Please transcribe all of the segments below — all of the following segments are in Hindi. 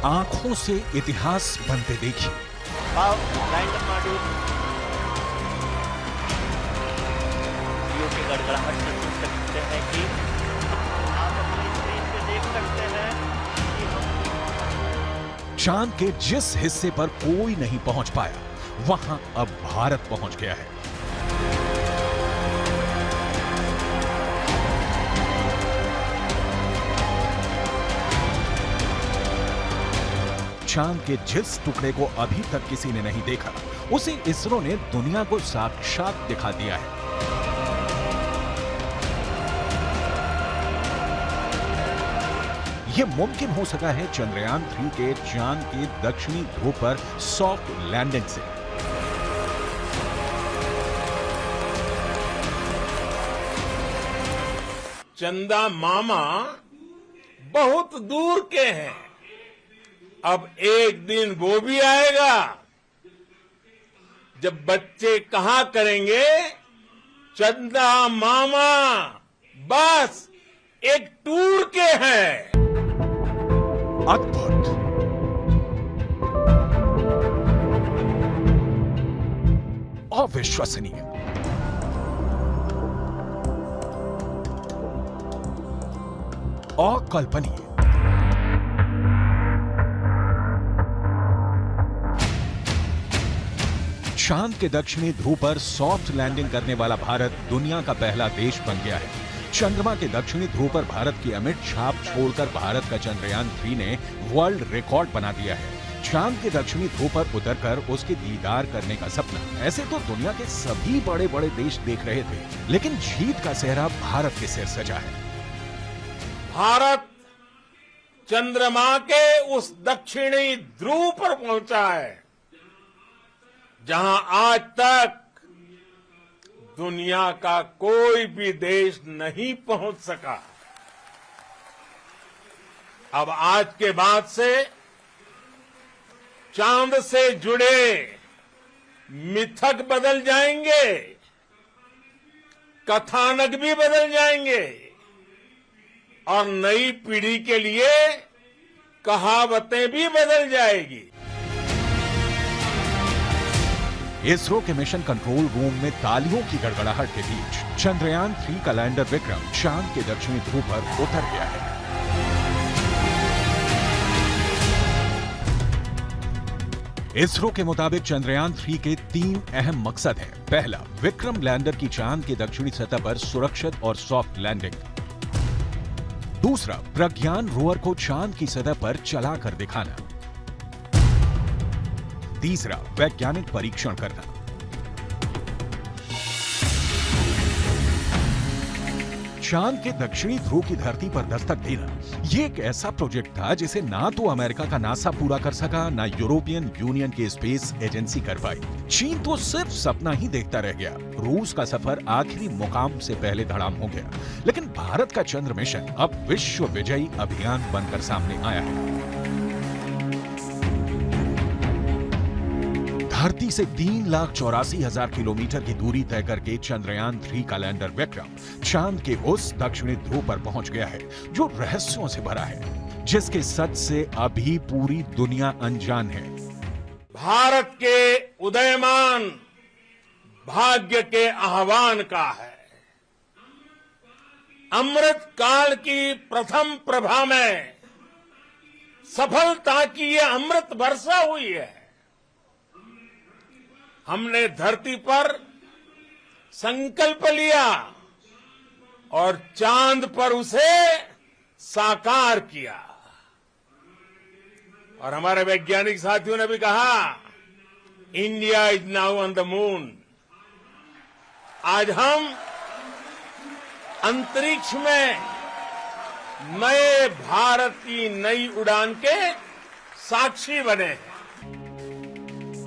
आंखों से इतिहास बनते देखिए। लैंडर मॉड्यूल सीओ की गड़गड़ाहट से सुन सकते हैं कि आप अपनी स्क्रीन पे देख सकते हैं कि हम चांद के जिस हिस्से पर कोई नहीं पहुंच पाया, वहां अब भारत पहुंच गया है। चांद के जिस टुकड़े को अभी तक किसी ने नहीं देखा, उसे इसरो ने दुनिया को साक्षात दिखा दिया है। यह मुमकिन हो सका है चंद्रयान 3 के चांद के दक्षिणी ध्रुव पर सॉफ्ट लैंडिंग से। चंदा मामा बहुत दूर के हैं, अब एक दिन वो भी आएगा जब बच्चे कहा करेंगे, चंदा मामा बस एक टूर के हैं। अद्भुत, अविश्वसनीय, अकल्पनीय। चांद के दक्षिणी ध्रुव पर सॉफ्ट लैंडिंग करने वाला भारत दुनिया का पहला देश बन गया है। चंद्रमा के दक्षिणी ध्रुव पर भारत की अमिट छाप छोड़कर भारत का चंद्रयान 3 ने वर्ल्ड रिकॉर्ड बना दिया है। चांद के दक्षिणी ध्रुव पर उतरकर उसके दीदार करने का सपना ऐसे तो दुनिया के सभी बड़े बड़े देश देख रहे थे, लेकिन जीत का सेहरा भारत के सिर सजा है। भारत चंद्रमा के उस दक्षिणी ध्रुव पर पहुंचा है जहां आज तक दुनिया का कोई भी देश नहीं पहुंच सका। अब आज के बाद से चांद से जुड़े मिथक बदल जाएंगे, कथानक भी बदल जाएंगे और नई पीढ़ी के लिए कहावतें भी बदल जाएगी। इसरो के मिशन कंट्रोल रूम में तालियों की गड़गड़ाहट के बीच चंद्रयान 3 का लैंडर विक्रम चांद के दक्षिणी ध्रुव पर उतर गया है। इसरो के मुताबिक चंद्रयान 3 के 3 अहम मकसद हैं। पहला, विक्रम लैंडर की चांद की दक्षिणी सतह पर सुरक्षित और सॉफ्ट लैंडिंग। दूसरा, प्रज्ञान रोवर को चांद की सतह पर चलाकर दिखाना। तीसरा, वैज्ञानिक परीक्षण करना। चांद के दक्षिणी ध्रुव की धरती पर दस्तक देना, यह एक ऐसा प्रोजेक्ट था जिसे ना तो अमेरिका का नासा पूरा कर सका, ना यूरोपियन यूनियन की स्पेस एजेंसी कर पाई। चीन तो सिर्फ सपना ही देखता रह गया। रूस का सफर आखिरी मुकाम से पहले धड़ाम हो गया, लेकिन भारत का चंद्र मिशन अब विश्व विजयी अभियान बनकर सामने आया है। धरती से 3,84,000 किलोमीटर की दूरी तय करके चंद्रयान 3 का लैंडर विक्रम चांद के उस दक्षिणी ध्रुव पर पहुंच गया है जो रहस्यों से भरा है, जिसके सच से अभी पूरी दुनिया अनजान है। भारत के उदयमान भाग्य के आह्वान का है। अमृत काल की प्रथम प्रभा में सफलता की ये अमृत वर्षा हुई है। हमने धरती पर संकल्प लिया और चांद पर उसे साकार किया। और हमारे वैज्ञानिक साथियों ने भी कहा, India is now on the moon. आज हम अंतरिक्ष में नए भारत की नई उड़ान के साक्षी बने हैं।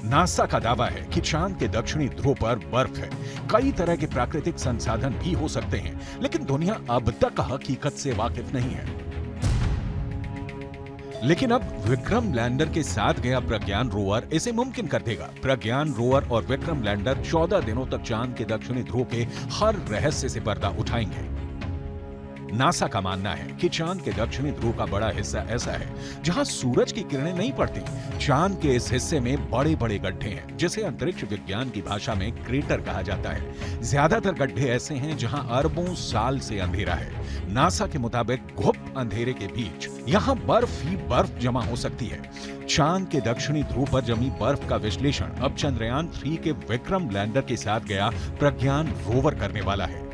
नासा का दावा है कि चांद के दक्षिणी ध्रुव पर बर्फ है। कई तरह के प्राकृतिक संसाधन भी हो सकते हैं, लेकिन दुनिया अब तक हकीकत से वाकिफ नहीं है। लेकिन अब विक्रम लैंडर के साथ गया प्रज्ञान रोवर इसे मुमकिन कर देगा। प्रज्ञान रोवर और विक्रम लैंडर 14 दिनों तक चांद के दक्षिणी ध्रुव के हर रहस्य से पर्दा उठाएंगे। नासा का मानना है कि चांद के दक्षिणी ध्रुव का बड़ा हिस्सा ऐसा है जहां सूरज की किरणें नहीं पड़ती। चांद के इस हिस्से में बड़े बड़े गड्ढे हैं जिसे अंतरिक्ष विज्ञान की भाषा में क्रेटर कहा जाता है। ज्यादातर गड्ढे ऐसे हैं जहां अरबों साल से अंधेरा है। नासा के मुताबिक गुप्त अंधेरे के बीच यहाँ बर्फ ही बर्फ जमा हो सकती है। चांद के दक्षिणी ध्रुव पर जमी बर्फ का विश्लेषण अब चंद्रयान 3 के विक्रम लैंडर के साथ गया प्रज्ञान रोवर करने वाला है।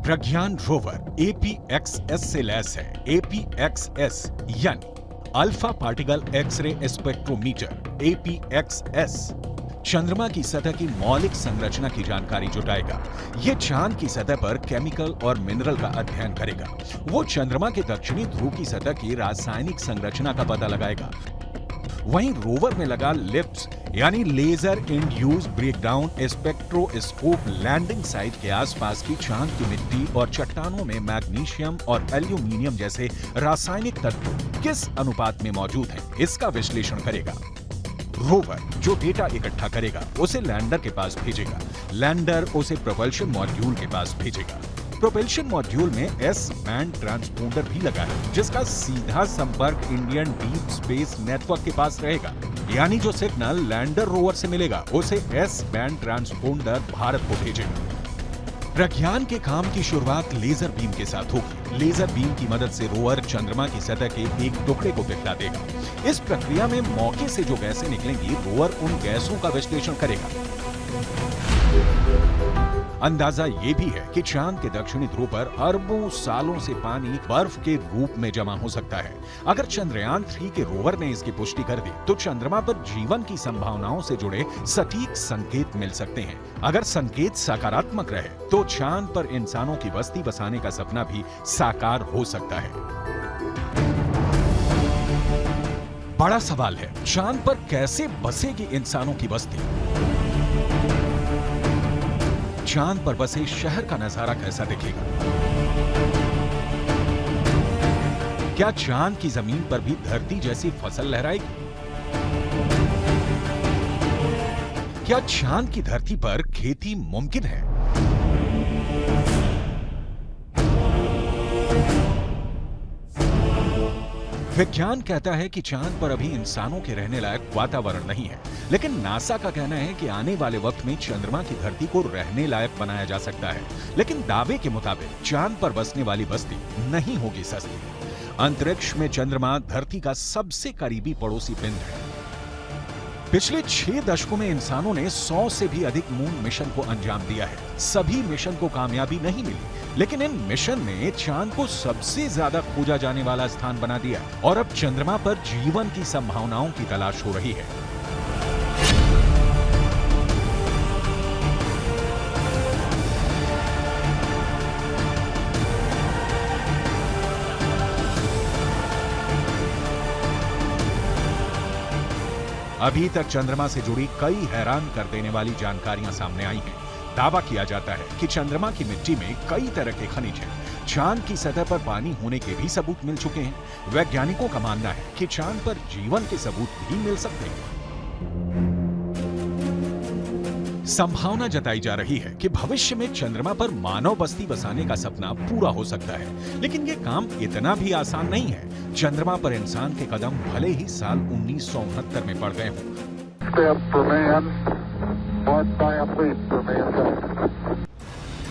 प्रज्ञान रोवर APXS से लैस है। APXS यानी alpha particle x-ray spectrometer. APXS चंद्रमा की सतह की मौलिक संरचना की जानकारी जुटाएगा। ये चांद की सतह पर केमिकल और मिनरल का अध्ययन करेगा। वो चंद्रमा के दक्षिणी ध्रुव की सतह की रासायनिक संरचना का पता लगाएगा। वहीं रोवर में लगा लिप्स यानी laser induced breakdown spectroscope landing site के आसपास की चांद की मिट्टी और चट्टानों में मैग्नीशियम और एल्यूमिनियम जैसे रासायनिक तत्व किस अनुपात में मौजूद हैं, इसका विश्लेषण करेगा। रोवर जो डेटा इकट्ठा करेगा उसे लैंडर के पास भेजेगा। लैंडर उसे प्रोपल्शन मॉड्यूल के पास भेजेगा। प्रोपल्शन मॉड्यूल में एस बैंड ट्रांसपोंडर भी लगा है जिसका सीधा संपर्क इंडियन डीप स्पेस नेटवर्क के पास रहेगा। यानी जो सिग्नल लैंडर रोवर से मिलेगा उसे एस बैंड ट्रांसपोंडर भारत को भेजेगा। प्रज्ञान के काम की शुरुआत लेजर बीम के साथ होगी। लेजर बीम की मदद से रोवर चंद्रमा की सतह के एक टुकड़े को पिघला देगा। इस प्रक्रिया में मौके से जो गैसें निकलेंगी, रोवर उन गैसों का विश्लेषण करेगा। अंदाजा ये भी है कि चांद के दक्षिणी ध्रुव पर अरबों सालों से पानी बर्फ के रूप में जमा हो सकता है। अगर चंद्रयान 3 के रोवर ने इसकी पुष्टि कर दी तो चंद्रमा पर जीवन की संभावनाओं से जुड़े सटीक संकेत मिल सकते हैं। अगर संकेत सकारात्मक रहे तो चांद पर इंसानों की बस्ती बसाने का सपना भी साकार हो सकता है। बड़ा सवाल है, चांद पर कैसे बसेगी इंसानों की बस्ती? चांद पर बसे शहर का नजारा कैसा दिखेगा? क्या चांद की जमीन पर भी धरती जैसी फसल लहराएगी? क्या चांद की धरती पर खेती मुमकिन है? विज्ञान कहता है कि चांद पर अभी इंसानों के रहने लायक वातावरण नहीं है, लेकिन नासा का कहना है कि आने वाले वक्त में चंद्रमा की धरती को रहने लायक बनाया जा सकता है। लेकिन दावे के मुताबिक चांद पर बसने वाली बस्ती नहीं होगी सस्ती। अंतरिक्ष में चंद्रमा धरती का सबसे करीबी पड़ोसी पिंड है। पिछले 6 दशकों में इंसानों ने 100 से भी अधिक मून मिशन को अंजाम दिया है। सभी मिशन को कामयाबी नहीं मिली, लेकिन इन मिशन ने चांद को सबसे ज्यादा खोजा जाने वाला स्थान बना दिया और अब चंद्रमा पर जीवन की संभावनाओं की तलाश हो रही है। अभी तक चंद्रमा से जुड़ी कई हैरान कर देने वाली जानकारियां सामने आई हैं। दावा किया जाता है कि चंद्रमा की मिट्टी में कई तरह के खनिज हैं। चांद की सतह पर पानी होने के भी सबूत मिल चुके हैं। वैज्ञानिकों का मानना है कि चांद पर जीवन के सबूत भी मिल सकते हैं। संभावना जताई जा रही है कि भविष्य में चंद्रमा पर मानव बस्ती बसाने का सपना पूरा हो सकता है, लेकिन ये काम इतना भी आसान नहीं है। चंद्रमा पर इंसान के कदम भले ही साल 1969 में पड़ गए हों,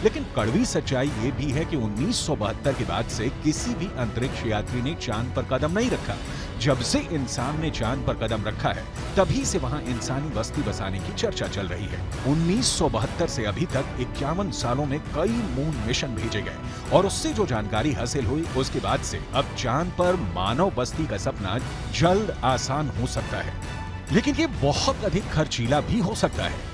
लेकिन कड़वी सच्चाई ये भी है कि 1972 के बाद से किसी भी अंतरिक्ष यात्री ने चांद पर कदम नहीं रखा। जब से इंसान ने चांद पर कदम रखा है तभी से वहां इंसानी बस्ती बसाने की चर्चा चल रही है। 1972 से अभी तक 51 सालों में कई मून मिशन भेजे गए और उससे जो जानकारी हासिल हुई उसके बाद से अब चांद पर मानव बस्ती का सपना जल्द आसान हो सकता है, लेकिन ये बहुत अधिक खर्चीला भी हो सकता है।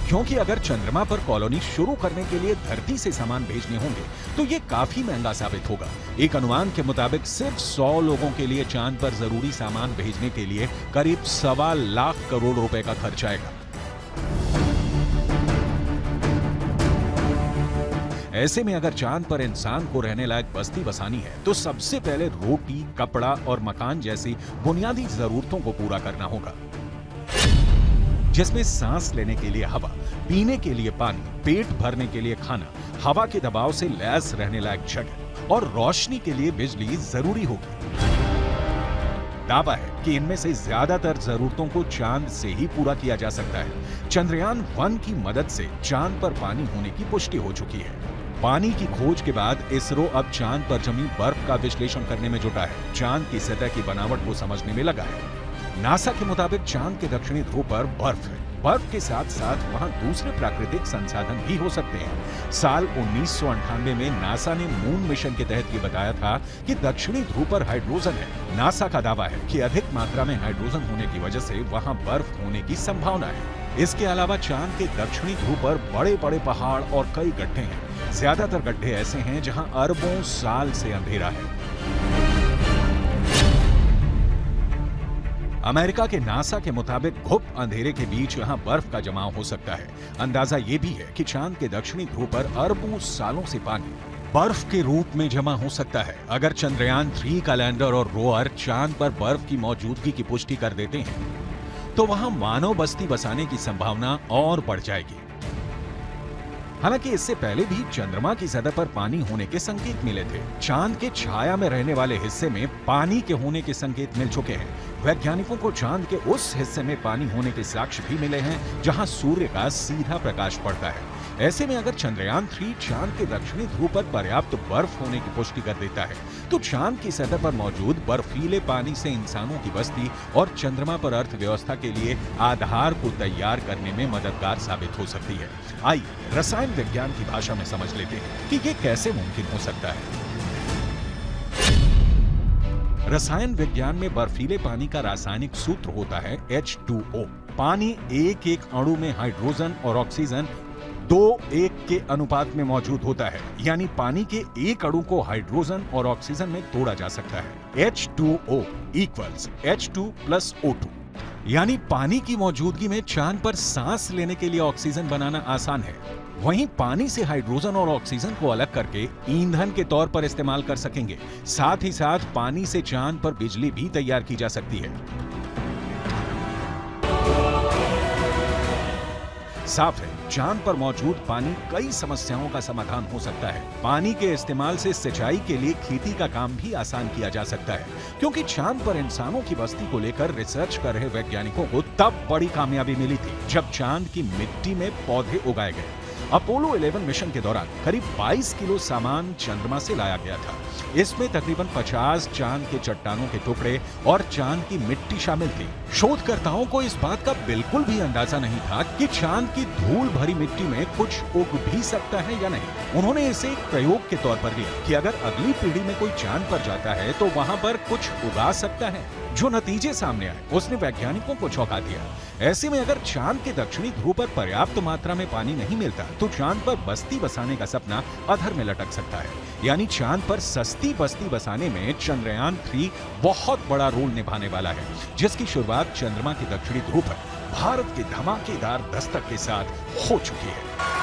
क्योंकि अगर चंद्रमा पर कॉलोनी शुरू करने के लिए धरती से सामान भेजने होंगे तो ये काफी महंगा साबित होगा। एक अनुमान के मुताबिक सिर्फ 100 लोगों के लिए चांद पर जरूरी सामान भेजने के लिए करीब 1.25 लाख करोड़ रुपए का खर्च आएगा। ऐसे में अगर चांद पर इंसान को रहने लायक बस्ती बसानी है तो सबसे पहले रोटी, कपड़ा और मकान जैसी बुनियादी जरूरतों को पूरा करना होगा, जिसमें सांस लेने के लिए हवा, पीने के लिए पानी, पेट भरने के लिए खाना, हवा के दबाव से लैस रहने लायक जगह और रोशनी के लिए बिजली जरूरी होगी। दावा है कि इनमें से ज्यादातर जरूरतों को चांद से ही पूरा किया जा सकता है। चंद्रयान 1 की मदद से चांद पर पानी होने की पुष्टि हो चुकी है। पानी की खोज के बाद इसरो अब चांद पर जमी बर्फ का विश्लेषण करने में जुटा है, चांद की सतह की बनावट को समझने में लगा है। नासा के मुताबिक चांद के दक्षिणी ध्रुव पर बर्फ है। बर्फ के साथ साथ वहां दूसरे प्राकृतिक संसाधन भी हो सकते हैं। साल 1998 में नासा ने मून मिशन के तहत ये बताया था कि दक्षिणी ध्रुव पर हाइड्रोजन है। नासा का दावा है कि अधिक मात्रा में हाइड्रोजन होने की वजह से वहां बर्फ होने की संभावना है। इसके अलावा चांद के दक्षिणी ध्रुव पर बड़े बड़े पहाड़ और कई गड्ढे हैं। ज्यादातर गड्ढे ऐसे हैं जहां अरबों साल से अंधेरा है। अमेरिका के नासा के मुताबिक घुप अंधेरे के बीच यहां बर्फ का जमाव हो सकता है। अंदाजा यह भी है कि चांद के दक्षिणी ध्रुव पर अरबों सालों से पानी बर्फ के रूप में जमा हो सकता है। अगर चंद्रयान 3 का लैंडर और रोअर चांद पर बर्फ की मौजूदगी की पुष्टि कर देते हैं तो वहां मानव बस्ती बसाने की संभावना और बढ़ जाएगी। हालांकि इससे पहले भी चंद्रमा की सतह पर पानी होने के संकेत मिले थे। चांद के छाया में रहने वाले हिस्से में पानी के होने के संकेत मिल चुके हैं। वैज्ञानिकों को चांद के उस हिस्से में पानी होने के साक्ष्य भी मिले हैं जहां सूर्य का सीधा प्रकाश पड़ता है। ऐसे में अगर चंद्रयान 3 चांद के दक्षिणी ध्रुव पर पर्याप्त बर्फ होने की पुष्टि कर देता है तो चांद की सतह पर मौजूद बर्फीले पानी से इंसानों की बस्ती और चंद्रमा पर अर्थव्यवस्था के लिए आधार को तैयार करने में मददगार साबित हो सकती है। आइए रसायन विज्ञान की भाषा में समझ लेते हैं कि ये कैसे मुमकिन हो सकता है। रसायन विज्ञान में बर्फीले पानी का रासायनिक सूत्र होता है H2O। पानी एक एक अणु में हाइड्रोजन और ऑक्सीजन 2:1 के अनुपात में मौजूद होता है, यानी पानी के एक अणु को हाइड्रोजन और ऑक्सीजन में तोड़ा जा सकता है। H2O = H2 + O2, यानी पानी की मौजूदगी में चांद पर सांस लेने के लिए ऑक्सीजन बनाना आसान है। वहीं पानी से हाइड्रोजन और ऑक्सीजन को अलग करके ईंधन के तौर पर इस्तेमाल कर सकेंगे। साथ ही साथ पानी से चांद पर बिजली भी तैयार की जा सकती है। साफ है, चांद पर मौजूद पानी कई समस्याओं का समाधान हो सकता है। पानी के इस्तेमाल से सिंचाई के लिए खेती का काम भी आसान किया जा सकता है, क्योंकि चांद पर इंसानों की बस्ती को लेकर रिसर्च कर रहे वैज्ञानिकों को तब बड़ी कामयाबी मिली थी जब चांद की मिट्टी में पौधे उगाए गए। अपोलो 11 मिशन के दौरान करीब 22 किलो सामान चंद्रमा से लाया गया था। इसमें तकरीबन 50 चांद के चट्टानों के टुकड़े और चांद की मिट्टी शामिल थी। शोधकर्ताओं को इस बात का बिल्कुल भी अंदाजा नहीं था कि चांद की धूल भरी मिट्टी में कुछ उग भी सकता है या नहीं। उन्होंने इसे एक प्रयोग के तौर पर लिया कि अगर अगली पीढ़ी में कोई चांद पर जाता है तो वहां पर कुछ उगा सकता है। जो नतीजे सामने आए उसने वैज्ञानिकों को चौंका दिया। ऐसे में अगर चांद के दक्षिणी ध्रुव पर पर्याप्त मात्रा में पानी नहीं मिलता तो चांद पर बस्ती बसाने का सपना अधर में लटक सकता है। यानी चांद पर सस्ती बस्ती बसाने में चंद्रयान 3 बहुत बड़ा रोल निभाने वाला है, जिसकी शुरुआत चंद्रमा के दक्षिणी ध्रुव पर भारत के धमाकेदार दस्तक के साथ हो चुकी है।